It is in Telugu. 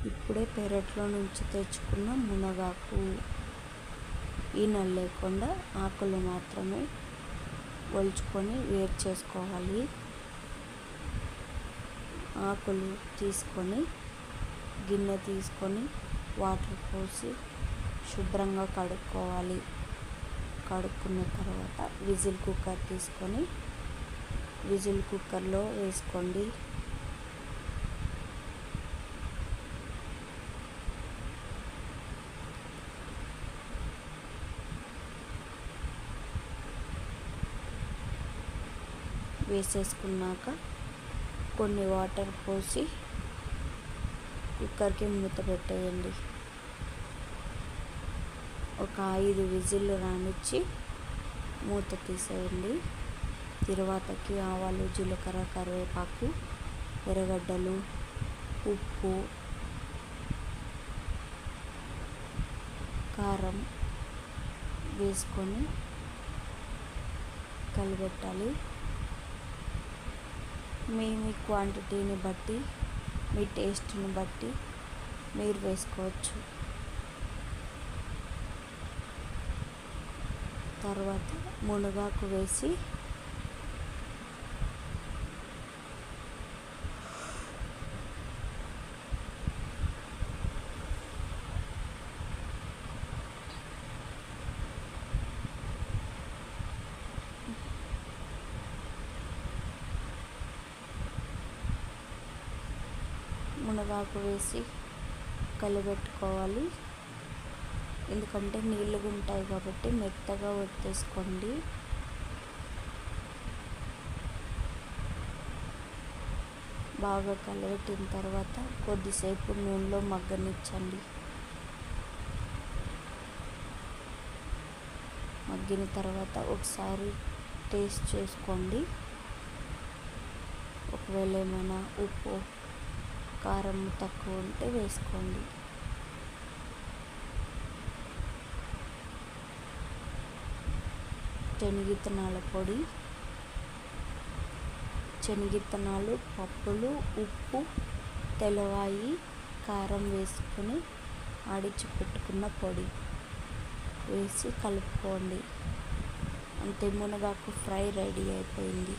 ఇప్పుడే పెరట్లో నుంచి తెచ్చుకున్న మునగాకు. ఈనెలు లేకుండా ఆకులు మాత్రమే ఒలుచుకొని వేరు చేసుకోవాలి. ఆకులు తీసుకొని గిన్నె తీసుకొని వాటర్ పోసి శుభ్రంగా కడుక్కోవాలి. కడుక్కున్న తర్వాత విజిల్ కుక్కర్ తీసుకొని విజిల్ కుక్కర్లో వేసుకోండి. వేసేసుకున్నాక కొన్ని వాటర్ పోసి కుక్కర్కి మూత పెట్టేయండి. ఒక 5 విజిల్లు రానిచ్చి మూత తీసేయండి. తరువాతకి ఆవాలు, జీలకర్ర, కరివేపాకు, ఎర్రగడ్డలు, ఉప్పు, కారం వేసుకొని కలిపెట్టాలి. మీ క్వాంటిటీని బట్టి, మీ టేస్ట్ని బట్టి మీరు వేసుకోవచ్చు. తర్వాత మునగాకు వేసి కలిపెట్టుకోవాలి. ఎందుకంటే నీళ్ళుగా ఉంటాయి కాబట్టి మెత్తగా వత్తేసుకోండి. బాగా కలిపెట్టిన తర్వాత కొద్దిసేపు నూనెలో మగ్గనిచ్చండి. మగ్గిన తర్వాత ఒకసారి టేస్ట్ చేసుకోండి. ఒకవేళ ఏమైనా ఉప్పు, కారం తక్కువ ఉంటే వేసుకోండి. శనగిత్తనాల పొడి, శనగిత్తనాలు, పప్పులు, ఉప్పు, తెల్లవాయి, కారం వేసుకొని ఆడించి పెట్టుకున్న పొడి వేసి కలుపుకోండి. అంతే, మునగాకు ఫ్రై రెడీ అయిపోయింది.